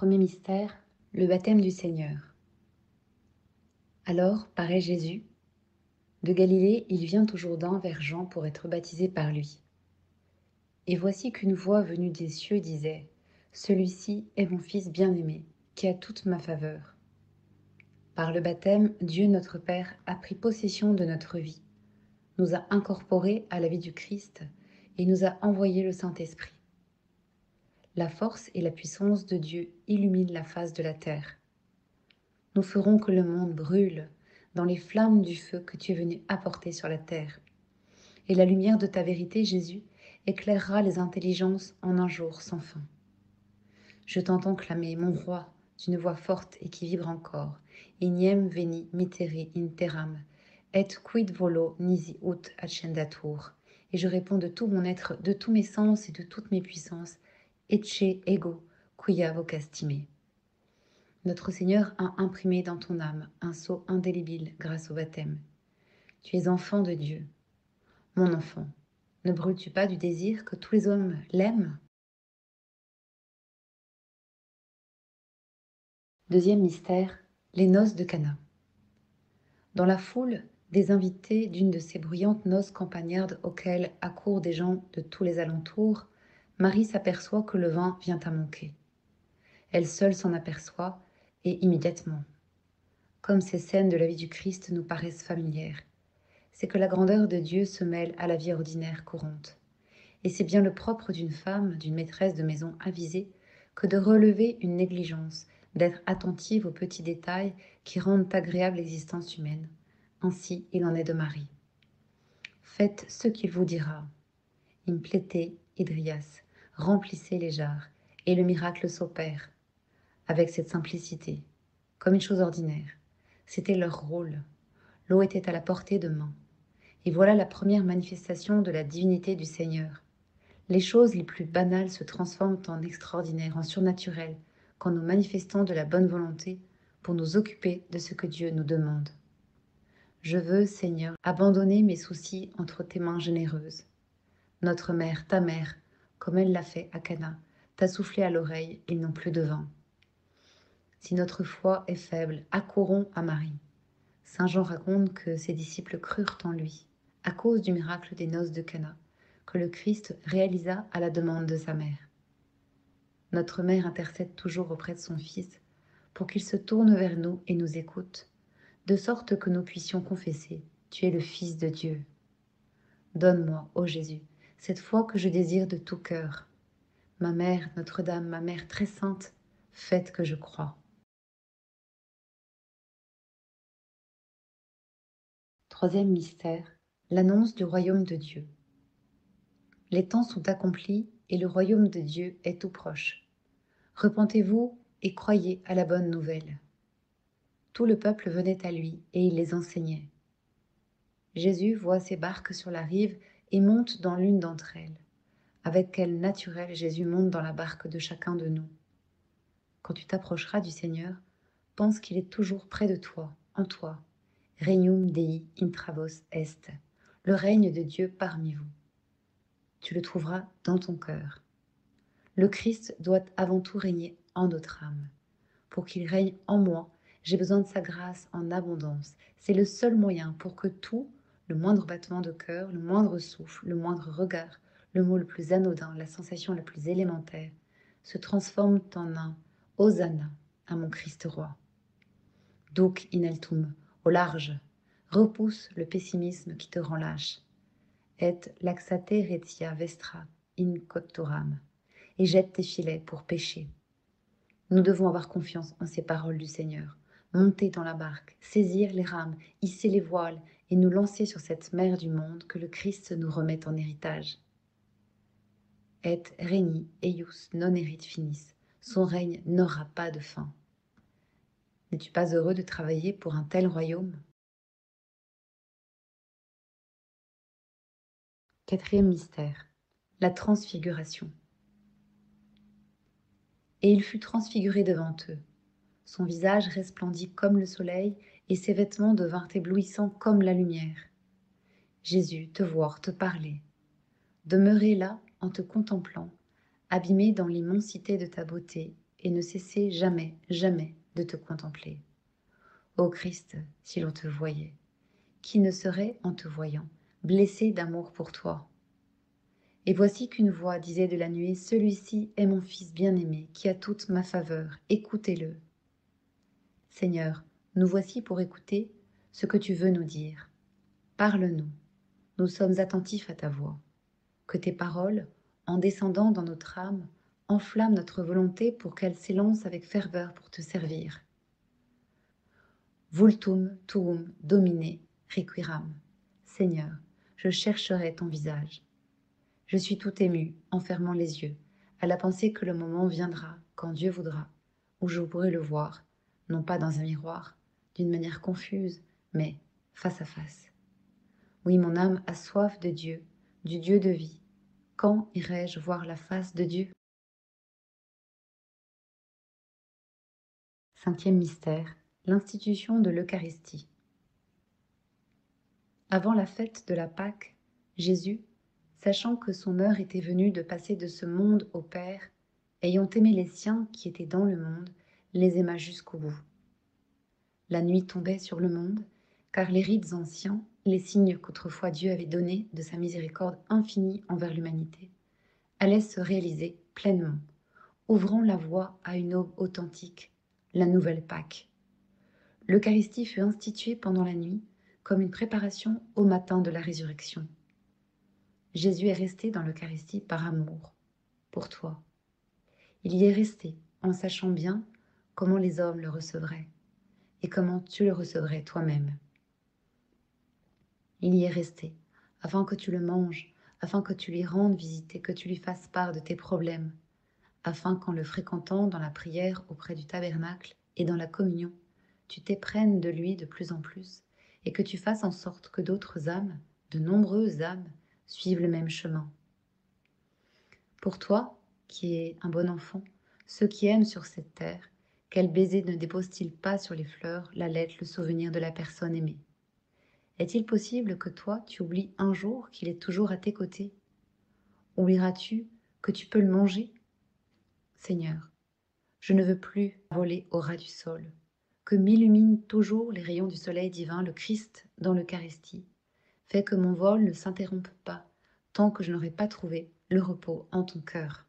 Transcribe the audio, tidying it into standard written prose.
Premier mystère, le baptême du Seigneur. Alors paraît Jésus. De Galilée, il vient au Jourdain vers Jean pour être baptisé par lui. Et voici qu'une voix venue des cieux disait : « Celui-ci est mon Fils bien-aimé, qui a toute ma faveur. » Par le baptême, Dieu notre Père a pris possession de notre vie, nous a incorporés à la vie du Christ et nous a envoyé le Saint-Esprit. La force et la puissance de Dieu illuminent la face de la terre. Nous ferons que le monde brûle dans les flammes du feu que tu es venu apporter sur la terre. Et la lumière de ta vérité, Jésus, éclairera les intelligences en un jour sans fin. Je t'entends clamer, mon roi, d'une voix forte et qui vibre encore. Ignem veni mitere in terram, et quid volo nisi ut accendatur. Et je réponds de tout mon être, de tous mes sens et de toutes mes puissances, ecce ego quia vocastime. Notre Seigneur a imprimé dans ton âme un sceau indélébile grâce au baptême. Tu es enfant de Dieu. Mon enfant, ne brûles-tu pas du désir que tous les hommes l'aiment ? Deuxième mystère, les noces de Cana. Dans la foule des invités d'une de ces bruyantes noces campagnardes auxquelles accourent des gens de tous les alentours, Marie s'aperçoit que le vin vient à manquer. Elle seule s'en aperçoit et immédiatement. Comme ces scènes de la vie du Christ nous paraissent familières, c'est que la grandeur de Dieu se mêle à la vie ordinaire courante. Et c'est bien le propre d'une femme, d'une maîtresse de maison avisée, que de relever une négligence, d'être attentive aux petits détails qui rendent agréable l'existence humaine. Ainsi, il en est de Marie. Faites ce qu'il vous dira. Implete hydrias, remplissez les jarres, et le miracle s'opère. Avec cette simplicité, comme une chose ordinaire. C'était leur rôle. L'eau était à la portée de main. Et voilà la première manifestation de la divinité du Seigneur. Les choses les plus banales se transforment en extraordinaires, en surnaturel, quand nous manifestons de la bonne volonté pour nous occuper de ce que Dieu nous demande. Je veux, Seigneur, abandonner mes soucis entre tes mains généreuses. Notre mère, ta mère, comme elle l'a fait à Cana, t'a soufflé à l'oreille, ils n'ont plus de vin. Si notre foi est faible, accourons à Marie. Saint Jean raconte que ses disciples crurent en lui, à cause du miracle des noces de Cana, que le Christ réalisa à la demande de sa mère. Notre mère intercède toujours auprès de son Fils pour qu'il se tourne vers nous et nous écoute, de sorte que nous puissions confesser : tu es le Fils de Dieu. Donne-moi, ô Jésus, cette foi que je désire de tout cœur. Ma mère, Notre-Dame, ma mère très sainte, faites que je croie. Troisième mystère, l'annonce du royaume de Dieu. Les temps sont accomplis et le royaume de Dieu est tout proche. Repentez-vous et croyez à la bonne nouvelle. Tout le peuple venait à lui et il les enseignait. Jésus voit ces barques sur la rive et monte dans l'une d'entre elles. Avec quel naturel Jésus monte dans la barque de chacun de nous. Quand tu t'approcheras du Seigneur, pense qu'il est toujours près de toi, en toi. Regnum Dei intra vos est, le règne de Dieu parmi vous. Tu le trouveras dans ton cœur. Le Christ doit avant tout régner en notre âme. Pour qu'il règne en moi, j'ai besoin de sa grâce en abondance. C'est le seul moyen pour que tout, le moindre battement de cœur, le moindre souffle, le moindre regard, le mot le plus anodin, la sensation la plus élémentaire, se transforme en un Hosanna à mon Christ roi. Duc in altum, au large, repousse le pessimisme qui te rend lâche. Et laxate retia vestra in cottoram, et jette tes filets pour pêcher. Nous devons avoir confiance en ces paroles du Seigneur, monter dans la barque, saisir les rames, hisser les voiles et nous lancer sur cette mer du monde que le Christ nous remet en héritage. Et regni eius non erit finis, son règne n'aura pas de fin. N'es-tu pas heureux de travailler pour un tel royaume ? Quatrième mystère, la transfiguration. Et il fut transfiguré devant eux. Son visage resplendit comme le soleil et ses vêtements devinrent éblouissants comme la lumière. Jésus, te voir, te parler, demeurer là en te contemplant, abîmé dans l'immensité de ta beauté et ne cesser jamais, jamais de te contempler. Ô Christ, si l'on te voyait, qui ne serait, en te voyant, blessé d'amour pour toi? Et voici qu'une voix disait de la nuée, celui-ci est mon Fils bien-aimé, qui a toute ma faveur, écoutez-le. Seigneur, nous voici pour écouter ce que tu veux nous dire. Parle-nous, nous sommes attentifs à ta voix. Que tes paroles, en descendant dans notre âme, enflamment notre volonté pour qu'elle s'élance avec ferveur pour te servir. Vultum tuum domine requiram. Seigneur, je chercherai ton visage. Je suis tout ému, en fermant les yeux, à la pensée que le moment viendra, quand Dieu voudra, où je pourrai le voir, non pas dans un miroir, d'une manière confuse, mais face à face. Oui, mon âme a soif de Dieu, du Dieu de vie. Quand irai-je voir la face de Dieu? Cinquième mystère, l'institution de l'Eucharistie. Avant la fête de la Pâque, Jésus, sachant que son heure était venue de passer de ce monde au Père, ayant aimé les siens qui étaient dans le monde, les aima jusqu'au bout. La nuit tombait sur le monde, car les rites anciens, les signes qu'autrefois Dieu avait donnés de sa miséricorde infinie envers l'humanité, allaient se réaliser pleinement, ouvrant la voie à une aube authentique, la nouvelle Pâque. L'Eucharistie fut instituée pendant la nuit comme une préparation au matin de la résurrection. Jésus est resté dans l'Eucharistie par amour, pour toi. Il y est resté en sachant bien comment les hommes le recevraient et comment tu le recevrais toi-même. Il y est resté afin que tu le manges, afin que tu lui rendes visite et que tu lui fasses part de tes problèmes, afin qu'en le fréquentant dans la prière auprès du tabernacle et dans la communion, tu t'éprennes de lui de plus en plus et que tu fasses en sorte que d'autres âmes, de nombreuses âmes, suivent le même chemin. Pour toi, qui es un bon enfant, ceux qui aiment sur cette terre, quel baiser ne dépose-t-il pas sur les fleurs, la lettre, le souvenir de la personne aimée? Est-il possible que toi, tu oublies un jour qu'il est toujours à tes côtés? Oublieras-tu que tu peux le manger? Seigneur, je ne veux plus voler au ras du sol, que m'illuminent toujours les rayons du soleil divin, le Christ dans l'Eucharistie. Fais que mon vol ne s'interrompe pas, tant que je n'aurai pas trouvé le repos en ton cœur.